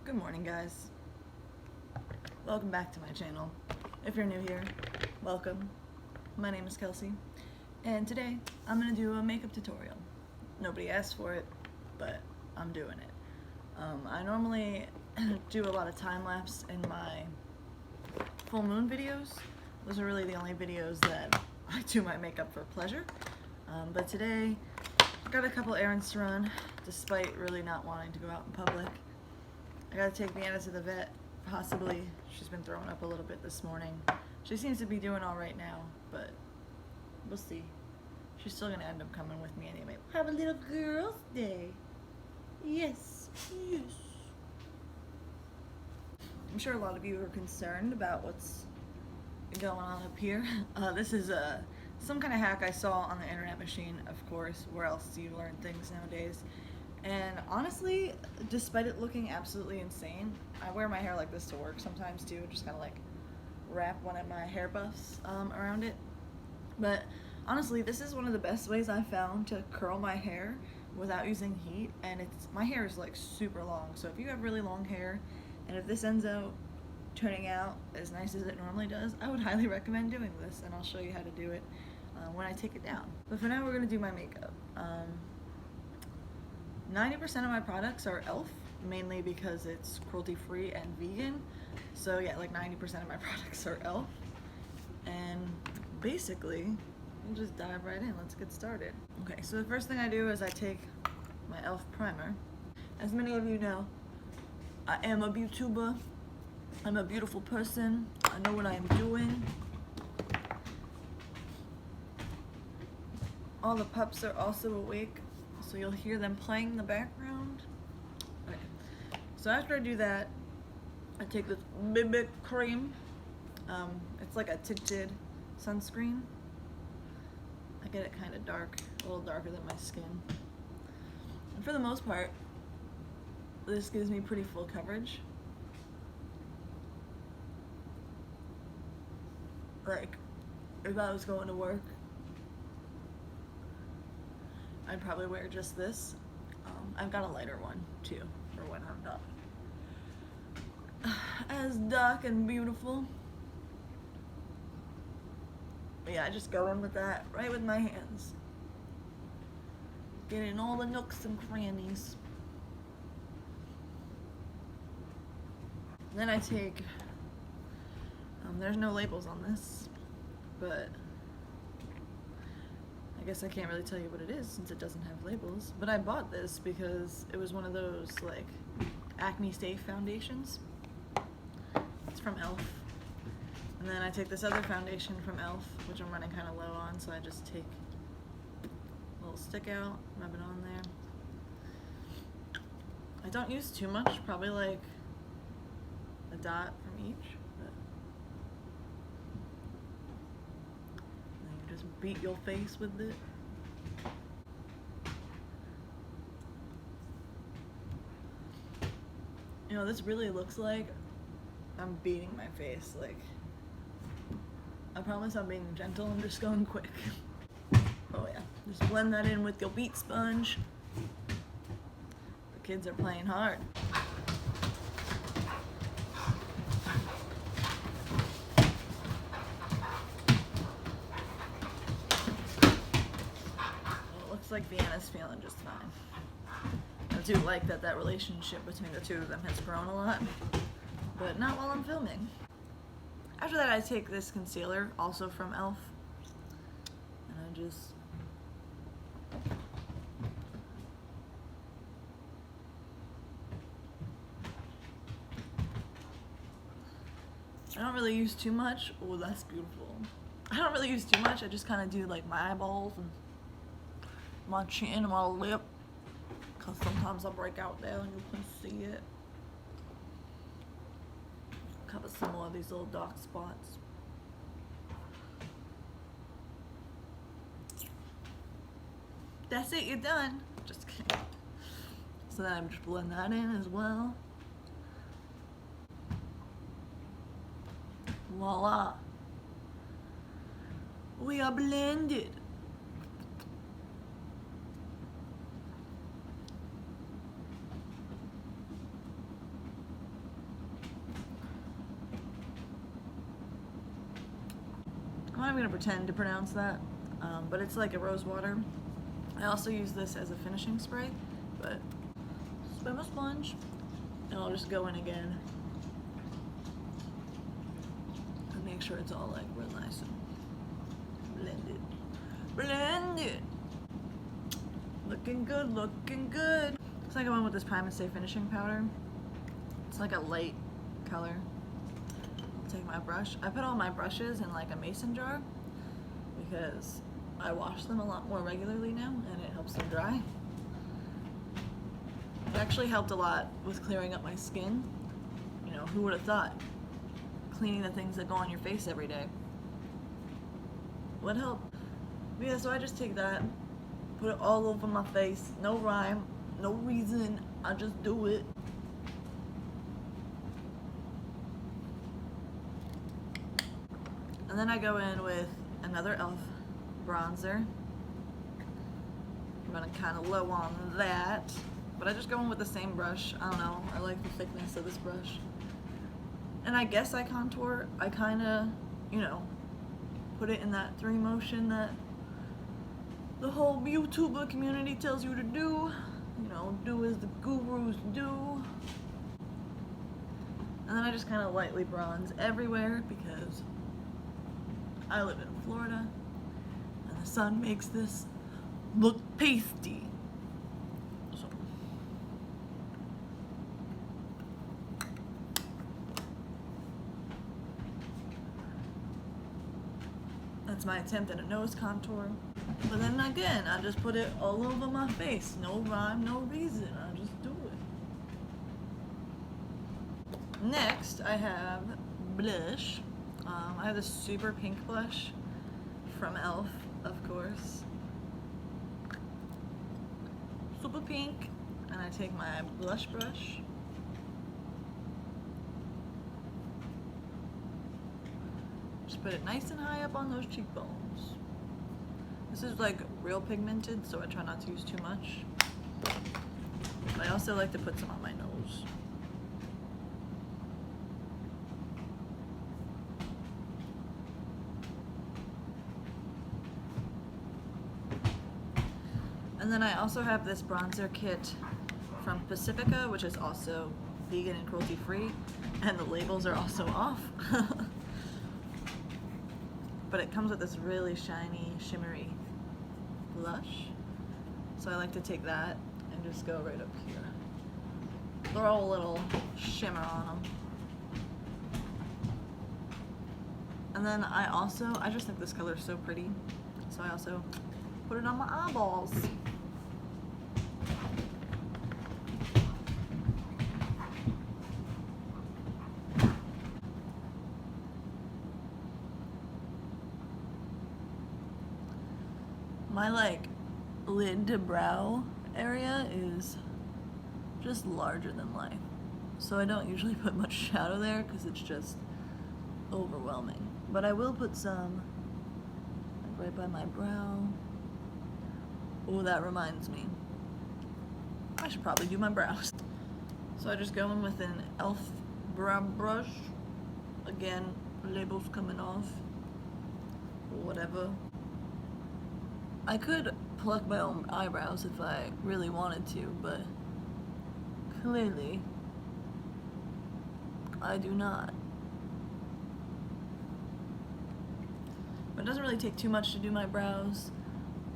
Good morning, guys. Welcome back to my channel. If you're new here, welcome. My name is Kelsey, and today I'm gonna do a makeup tutorial. Nobody asked for it, but I'm doing it. I normally do a lot of time-lapse in my full moon videos. Those are really the only videos that I do my makeup for pleasure. But today, I got a couple errands to run, despite really not wanting to go out in public. I gotta take Vienna to the vet, possibly. She's been throwing up a little bit this morning. She seems to be doing all right now, but we'll see. She's still gonna end up coming with me anyway. Have a little girl's day. Yes, yes. I'm sure a lot of you are concerned about what's going on up here. This is some kind of hack I saw on the internet machine, of course. Where else do you learn things nowadays? And honestly, despite it looking absolutely insane, I wear my hair like this to work sometimes too, just kind of like wrap one of my hair buffs around it. But honestly, this is one of the best ways I've found to curl my hair without using heat, and my hair is like super long, so if you have really long hair, and if this ends up turning out as nice as it normally does, I would highly recommend doing this, and I'll show you how to do it when I take it down. But for now, we're gonna do my makeup. 90% of my products are e.l.f., mainly because it's cruelty-free and vegan. So yeah, like 90% of my products are e.l.f. And basically, we'll just dive right in. Let's get started. Okay, so the first thing I do is I take my e.l.f. primer. As many of you know, I am a YouTuber. I'm a beautiful person. I know what I am doing. All the pups are also awake, so you'll hear them playing in the background. Okay. So after I do that, I take this BB cream. It's like a tinted sunscreen. I get it kind of dark, a little darker than my skin. And for the most part, this gives me pretty full coverage. Like, if I was going to work, I'd probably wear just this. I've got a lighter one too, for when I'm not as dark and beautiful. But yeah, I just go in with that, right with my hands. Get in all the nooks and crannies. Then I take, there's no labels on this, but I guess I can't really tell you what it is since it doesn't have labels, but I bought this because it was one of those like acne safe foundations. It's from e.l.f. And then I take this other foundation from e.l.f., which I'm running kind of low on, so I just take a little stick out, rub it on there. I don't use too much, probably like a dot from each, but then you just beat your face with it. You know, this really looks like I'm beating my face. Like, I promise I'm being gentle, I'm just going quick. Oh yeah, just blend that in with your beat sponge. The kids are playing hard. Looks like Vienna's feeling just fine. I do like that relationship between the two of them has grown a lot, but not while I'm filming. After that, I take this concealer, also from e.l.f., and I just I don't really use too much. Oh, that's beautiful. I don't really use too much. I just kind of do like my eyeballs and my chin and my lip, because sometimes I break out there and you can see it. Cover some more of these little dark spots. That's it, you're done. Just kidding. So then I'm just blend that in as well. Voila. We are blended. even gonna pretend to pronounce that, but it's like a rose water. I also use this as a finishing spray, but spray my sponge, and I'll just go in again and make sure it's all like real nice and blended. Blended! Looking good, looking good. So I go in with this Prime and Stay finishing powder. It's like a light color. I'll take my brush. I put all my brushes in like a mason jar because I wash them a lot more regularly now and it helps them dry. It actually helped a lot with clearing up my skin. You know, who would have thought? Cleaning the things that go on your face every day would help. But yeah, so I just take that, put it all over my face. No rhyme, no reason, I just do it. And then I go in with another e.l.f. bronzer. I'm running kind of low on that, but I just go in with the same brush. I don't know, I like the thickness of this brush. And I guess I contour. I kind of, you know, put it in that 3 motion that the whole YouTuber community tells you to do. You know, do as the gurus do. And then I just kind of lightly bronze everywhere because I live in Florida and the sun makes this look pasty. So. That's my attempt at a nose contour. But then again, I just put it all over my face. No rhyme, no reason. I just do it. Next, I have blush. I have this super pink blush from e.l.f., of course. Super pink. And I take my blush brush. Just put it nice and high up on those cheekbones. This is like real pigmented, so I try not to use too much. But I also like to put some on my nose. And then I also have this bronzer kit from Pacifica, which is also vegan and cruelty free, and the labels are also off. But it comes with this really shiny, shimmery blush. So I like to take that and just go right up here. Throw a little shimmer on them. And then I just think this color is so pretty. So I also put it on my eyeballs. My like lid to brow area is just larger than life. So I don't usually put much shadow there because it's just overwhelming. But I will put some like right by my brow. Oh, that reminds me. I should probably do my brows. So I just go in with an e.l.f. brow brush. Again, labels coming off. Whatever. I could pluck my own eyebrows if I really wanted to, but clearly I do not. But it doesn't really take too much to do my brows.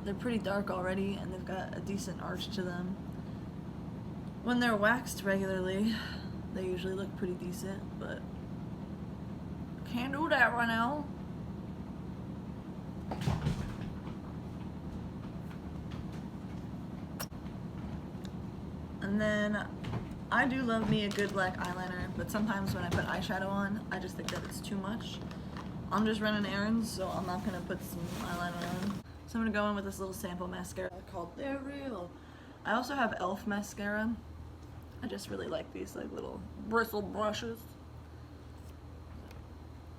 They're pretty dark already and they've got a decent arch to them. When they're waxed regularly, they usually look pretty decent, but can't do that right now. And then I do love me a good black eyeliner, but sometimes when I put eyeshadow on, I just think that it's too much. I'm just running errands, so I'm not gonna put some eyeliner on. So I'm gonna go in with this little sample mascara called They're Real. I also have e.l.f. mascara. I just really like these like little bristle brushes.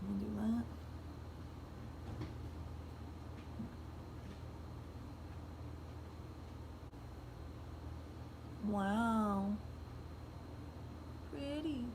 I'm gonna do that. Wow. Pretty.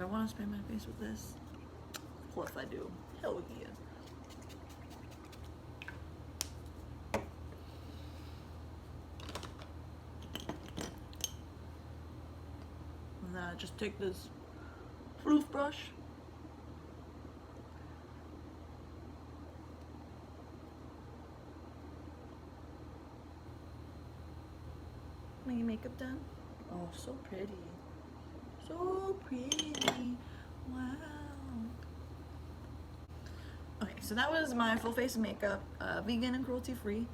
I want to spray my face with this. Of course I do. Hell yeah. And then I just take this floof brush. My makeup done? Oh, so pretty. So pretty. Wow. Okay, so that was my full face of makeup, vegan and cruelty free.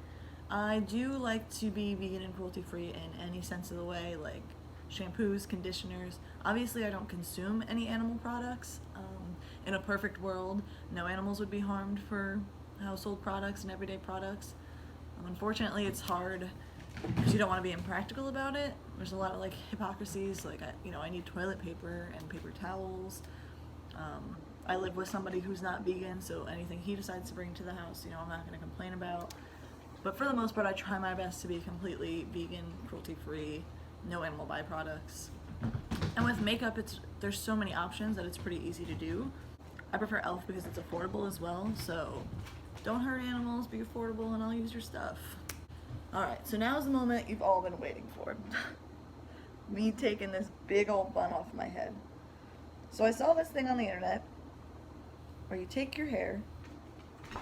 I do like to be vegan and cruelty free in any sense of the way, like shampoos, conditioners. Obviously I don't consume any animal products. In a perfect world, no animals would be harmed for household products and everyday products. Unfortunately, it's hard because you don't want to be impractical about it. There's a lot of like hypocrisies, like I need toilet paper and paper towels. I live with somebody who's not vegan, so anything he decides to bring to the house, I'm not going to complain about. But for the most part, I try my best to be completely vegan, cruelty-free, no animal byproducts. And with makeup, there's so many options that it's pretty easy to do. I prefer e.l.f. because it's affordable as well, so don't hurt animals, be affordable, and I'll use your stuff. Alright, so now's the moment you've all been waiting for. Me taking this big old bun off my head. So I saw this thing on the internet where you take your hair, you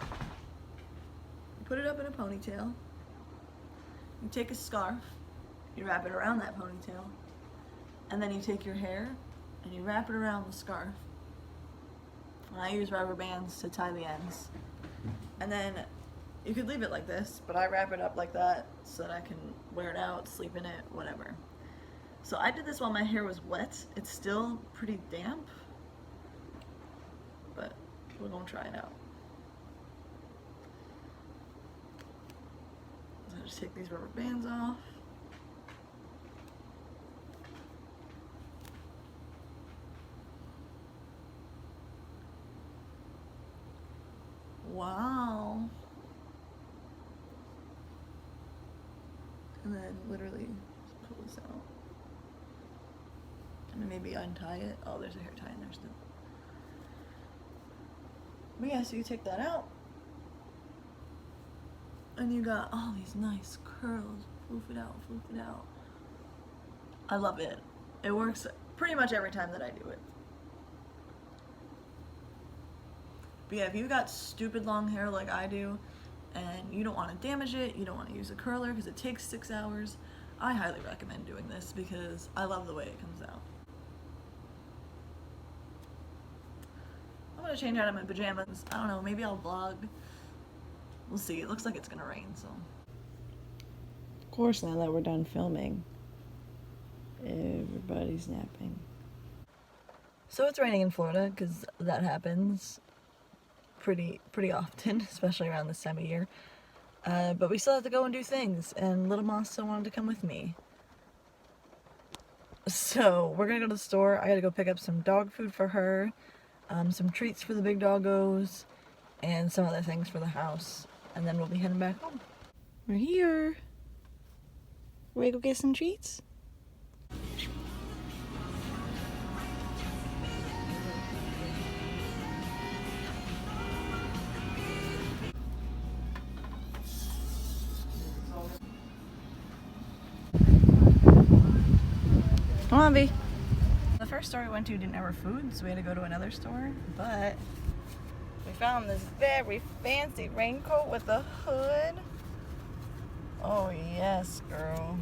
put it up in a ponytail, you take a scarf, you wrap it around that ponytail, and then you take your hair and you wrap it around the scarf. And I use rubber bands to tie the ends. And then you could leave it like this, but I wrap it up like that so that I can wear it out, sleep in it, whatever. So I did this while my hair was wet. It's still pretty damp, but we're gonna try it out. So I just take these rubber bands off. Wow. And then literally just pull this out. And then maybe untie it. Oh, there's a hair tie in there still. But yeah, so you take that out. And you got all these nice curls. Floof it out, floof it out. I love it. It works pretty much every time that I do it. But yeah, if you've got stupid long hair like I do, and you don't want to damage it, you don't want to use a curler because it takes 6 hours, I highly recommend doing this because I love the way it comes out. I'm gonna change out of my pajamas. I don't know, maybe I'll vlog. We'll see. It looks like it's gonna rain, so. Of course, now that we're done filming, everybody's napping. So it's raining in Florida because that happens pretty often, especially around this time of year. But we still have to go and do things, and Little Moss still wanted to come with me. So we're gonna go to the store. I gotta go pick up some dog food for her, some treats for the big doggos, and some other things for the house. And then we'll be heading back home. We're here. Ready to go get some treats? Come on, B. The first store we went to didn't have our food, so we had to go to another store, but we found this very fancy raincoat with a hood. Oh yes, girl.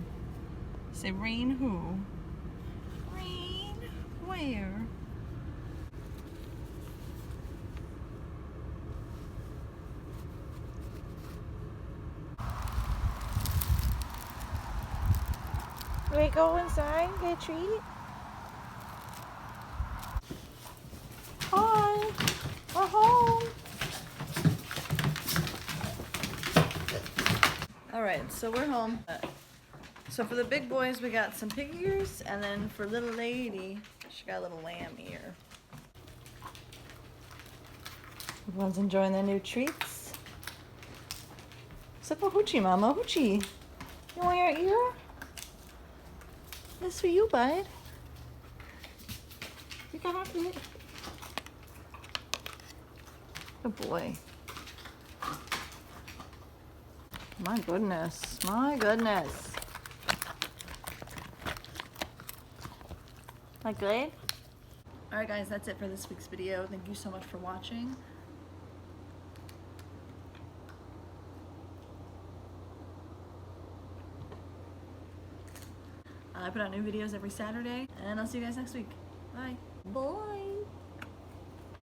Say rain who? Rain where? Do we go inside and get a treat? Hi, we're home. Alright, so we're home. So for the big boys, we got some pig ears, and then for little lady, she got a little lamb ear. Everyone's enjoying their new treats. Except for Hoochie, Mama. Hoochie, you want your ear? This for you, bud. You Good boy. My goodness. My goodness. Like good? Alright guys, that's it for this week's video. Thank you so much for watching. I put out new videos every Saturday, and I'll see you guys next week. Bye. Bye.